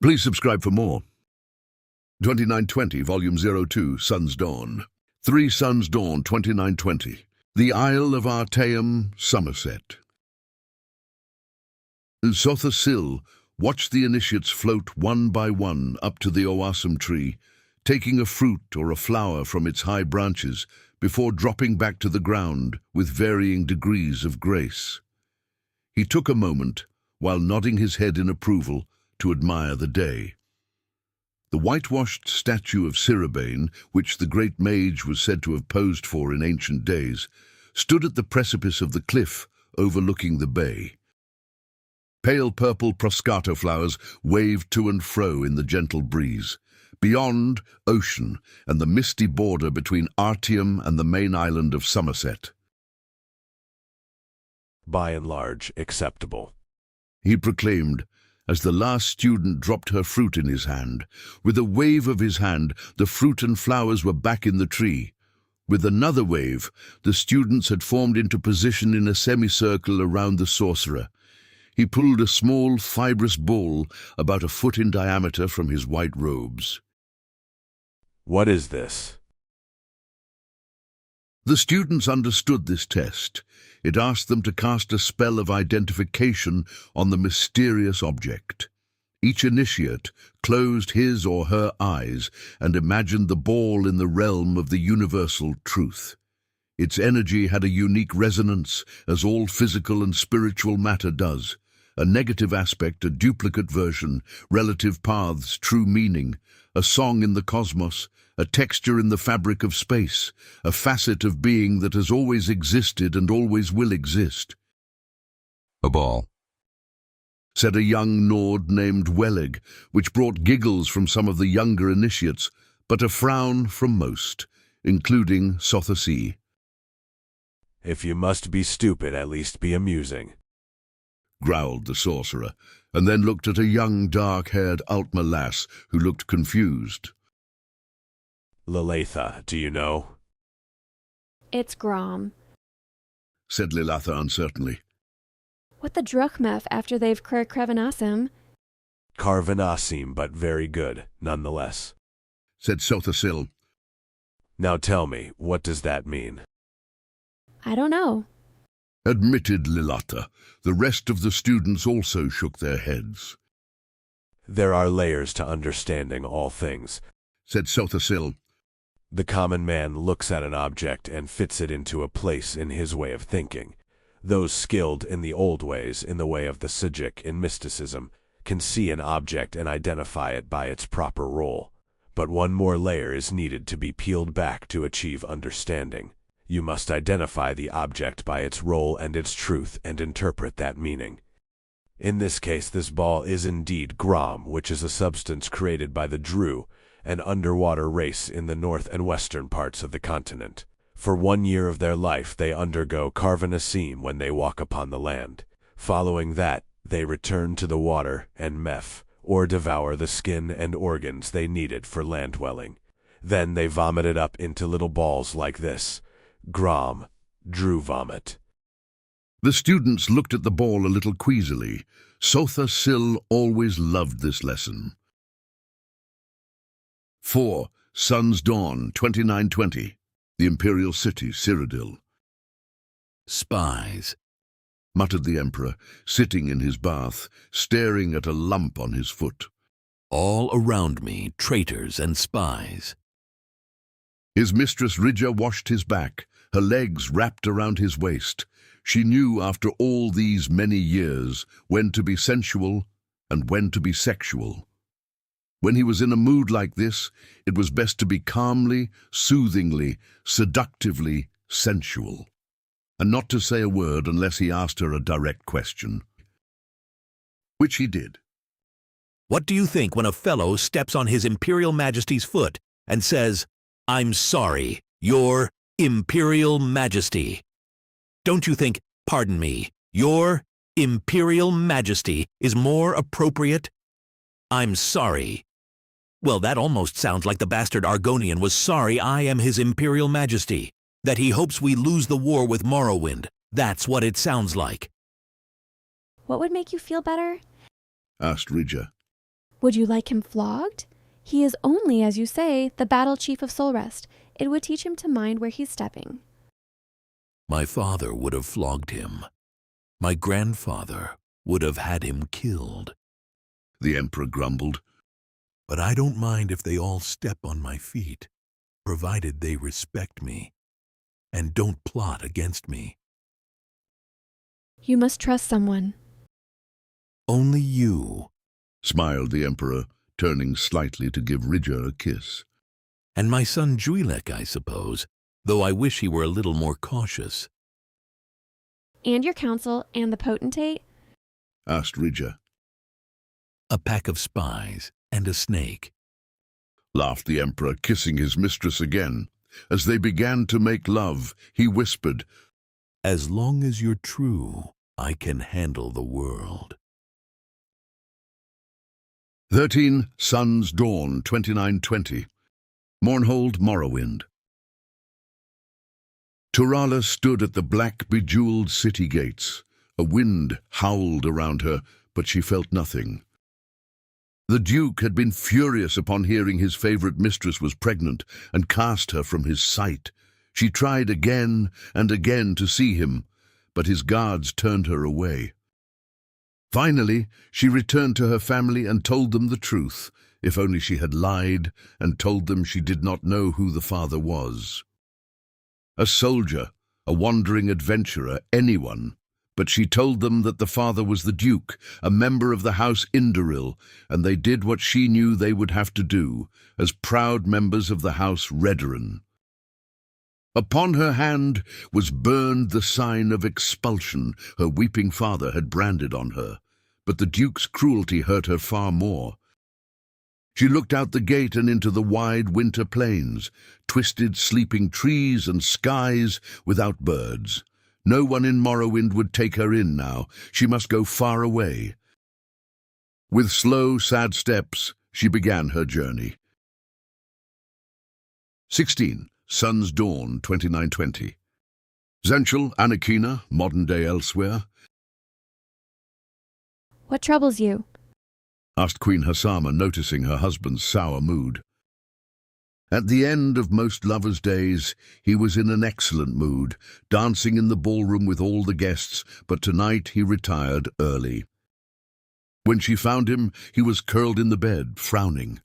Please subscribe for more. 2920, Volume 02, Sun's Dawn. 3 Sun's Dawn, 2920. The Isle of Artaeum, Somerset. Sotha Sil watched the initiates float one by one up to the oasam tree, taking a fruit or a flower from its high branches before dropping back to the ground with varying degrees of grace. He took a moment, while nodding his head in approval, to admire the day. The whitewashed statue of Siribane, which the great mage was said to have posed for in ancient days, stood at the precipice of the cliff overlooking the bay. Pale purple proscato flowers waved to and fro in the gentle breeze. Beyond, ocean and the misty border between Artaeum and the main island of Somerset. By and large, acceptable, he proclaimed, as the last student dropped her fruit in his hand. With a wave of his hand, the fruit and flowers were back in the tree. With another wave, the students had formed into position in a semicircle around the sorcerer. He pulled a small, fibrous ball about a foot in diameter from his white robes. What is this? The students understood this test. It asked them to cast a spell of identification on the mysterious object. Each initiate closed his or her eyes and imagined the ball in the realm of the universal truth. Its energy had a unique resonance, as all physical and spiritual matter does. A negative aspect, a duplicate version, relative paths, true meaning, a song in the cosmos, a texture in the fabric of space, a facet of being that has always existed and always will exist. A ball, said a young Nord named Wellig, which brought giggles from some of the younger initiates, but a frown from most, including Sotha Sil. If you must be stupid, at least be amusing, growled the sorcerer, and then looked at a young dark-haired Almalexia who looked confused. Lilatha, do you know? It's Grom, said Lilatha uncertainly. What the Druchmef after they've Crevenasim? Carvanasim, but very good, nonetheless, said Sotha Sil. Now tell me, what does that mean? I don't know, admitted Lilatha. The rest of the students also shook their heads. There are layers to understanding all things, said Sotha Sil. The common man looks at an object and fits it into a place in his way of thinking. Those skilled in the old ways, in the way of the Sujik in mysticism, can see an object and identify it by its proper role. But one more layer is needed to be peeled back to achieve understanding. You must identify the object by its role and its truth and interpret that meaning. In this case, this ball is indeed Grom, which is a substance created by the Dru, an underwater race in the north and western parts of the continent. For 1 year of their life they undergo Carvanasim when they walk upon the land. Following that, they return to the water and mef, or devour the skin and organs they needed for land dwelling. Then they vomit it up into little balls like this. Grom, Dru vomit. The students looked at the ball a little queasily. Sotha Sil always loved this lesson. 4 Sun's Dawn, 2920. The Imperial City, Cyrodiil. spies, muttered the Emperor, sitting in his bath, staring at a lump on his foot. all around me traitors and spies. His mistress Ridja washed his back, her legs wrapped around his waist. She knew after all these many years when to be sensual and when to be sexual. When he was in a mood like this, it was best to be calmly, soothingly, seductively sensual, and not to say a word unless he asked her a direct question. Which he did. What do you think when a fellow steps on His Imperial Majesty's foot and says, "I'm sorry, Your Imperial Majesty"? Don't you think, pardon me, Your Imperial Majesty is more appropriate? I'm sorry. Well, that almost sounds like the bastard Argonian was sorry I am His Imperial Majesty, that he hopes we lose the war with Morrowind. That's what it sounds like. What would make you feel better? Asked Ridja. Would you like him flogged? He is only, as you say, the battle chief of Solrest. It would teach him to mind where he's stepping. My father would have flogged him. My grandfather would have had him killed. The Emperor grumbled. But I don't mind if they all step on my feet, provided they respect me and don't plot against me. You must trust someone. Only you. Smiled the Emperor, turning slightly to give Ridger a kiss. And my son Juilek, I suppose, though I wish he were a little more cautious. And your council and the potentate? Asked Ridger. A pack of spies and a snake. Laughed the Emperor, kissing his mistress again. As they began to make love, he whispered, As long as you're true, I can handle the world. 13 Sun's Dawn, 2920. Mournhold Morrowind. Turala stood at the black, bejeweled city gates. A wind howled around her, but she felt nothing. The Duke had been furious upon hearing his favorite mistress was pregnant and cast her from his sight. She tried again and again to see him, but his guards turned her away. Finally, she returned to her family and told them the truth, if only she had lied and told them she did not know who the father was. A soldier, a wandering adventurer, anyone. But she told them that the father was the Duke, a member of the House Indoril, and they did what she knew they would have to do, as proud members of the House Redoran. Upon her hand was burned the sign of expulsion her weeping father had branded on her, but the Duke's cruelty hurt her far more. She looked out the gate and into the wide winter plains, twisted sleeping trees and skies without birds. No one in Morrowind would take her in now. She must go far away. With slow, sad steps, she began her journey. 16. Sun's Dawn, 2920. Zenchel, Anakina, modern-day elsewhere. What troubles you? Asked Queen Hassama, noticing her husband's sour mood. At the end of most lovers' days, he was in an excellent mood, dancing in the ballroom with all the guests, but tonight he retired early. When she found him, he was curled in the bed, frowning.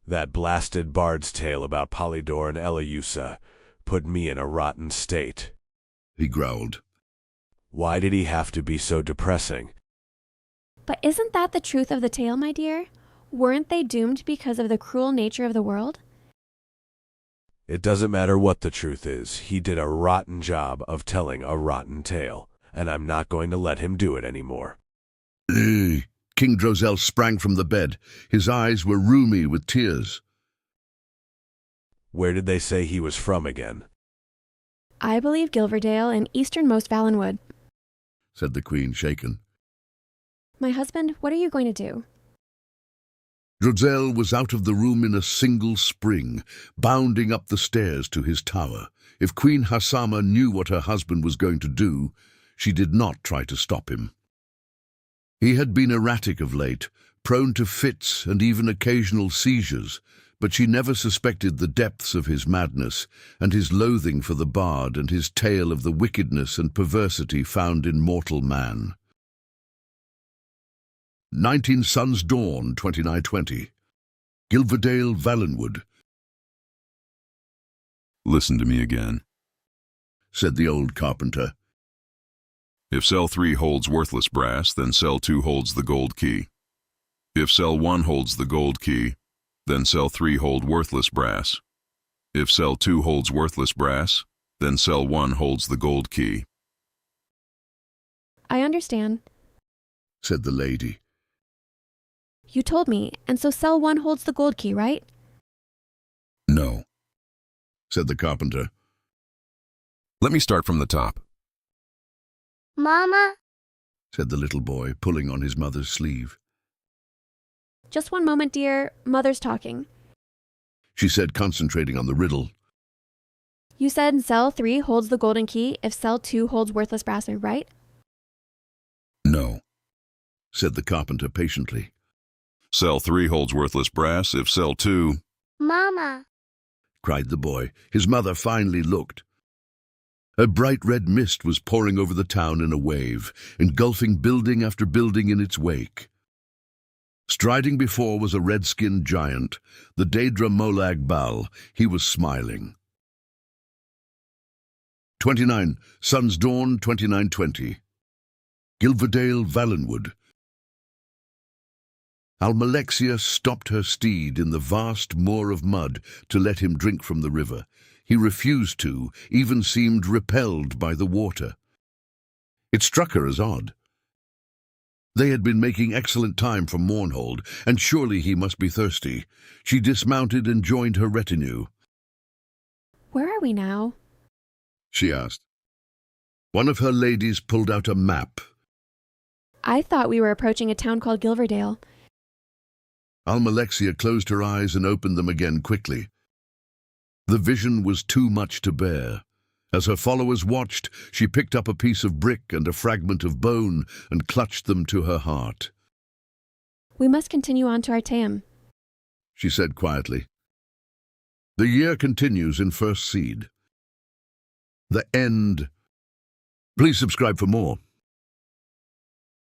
That blasted bard's tale about Polydor and Eliusa put me in a rotten state, He growled. Why did he have to be so depressing? But isn't that the truth of the tale, my dear? Weren't they doomed because of the cruel nature of the world? It doesn't matter what the truth is. He did a rotten job of telling a rotten tale, and I'm not going to let him do it anymore. King Drozel sprang from the bed. His eyes were rheumy with tears. Where did they say he was from again? I believe Gilverdale and easternmost Valenwood. Said the Queen, shaken. My husband, what are you going to do? Drozel was out of the room in a single spring, bounding up the stairs to his tower. If Queen Hassama knew what her husband was going to do, she did not try to stop him. He had been erratic of late, prone to fits and even occasional seizures, but she never suspected the depths of his madness and his loathing for the bard and his tale of the wickedness and perversity found in mortal man. 19 Sun's Dawn, 2920. Gilverdale, Valenwood. Listen to me again, said the old carpenter. If cell 3 holds worthless brass, then cell 2 holds the gold key. If cell 1 holds the gold key, then cell 3 hold worthless brass. If cell 2 holds worthless brass, then cell 1 holds the gold key. I understand, said the lady. You told me, and so cell 1 holds the gold key, right? No, said the carpenter. Let me start from the top. Mama? Said the little boy, pulling on his mother's sleeve. Just one moment, dear. Mother's talking. She said, concentrating on the riddle. You said cell 3 holds the golden key if cell 2 holds worthless brass, right? No, said the carpenter patiently. Cell 3 holds worthless brass if cell 2... Mama. cried the boy. His mother finally looked. A bright red mist was pouring over the town in a wave, engulfing building after building in its wake. Striding before was a red-skinned giant, the Daedra Molag Bal. He was smiling. 29. Sun's Dawn, 2920. Gilverdale, Valenwood. Almalexia stopped her steed in the vast moor of mud to let him drink from the river. He refused to, even seemed repelled by the water. It struck her as odd. They had been making excellent time from Mournhold, and surely he must be thirsty. She dismounted and joined her retinue. Where are we now? She asked. One of her ladies pulled out a map. I thought we were approaching a town called Gilverdale. Almalexia closed her eyes and opened them again quickly. The vision was too much to bear. As her followers watched, she picked up a piece of brick and a fragment of bone and clutched them to her heart. We must continue on to Artaeum, she said quietly. The year continues in First Seed. The end. Please subscribe for more.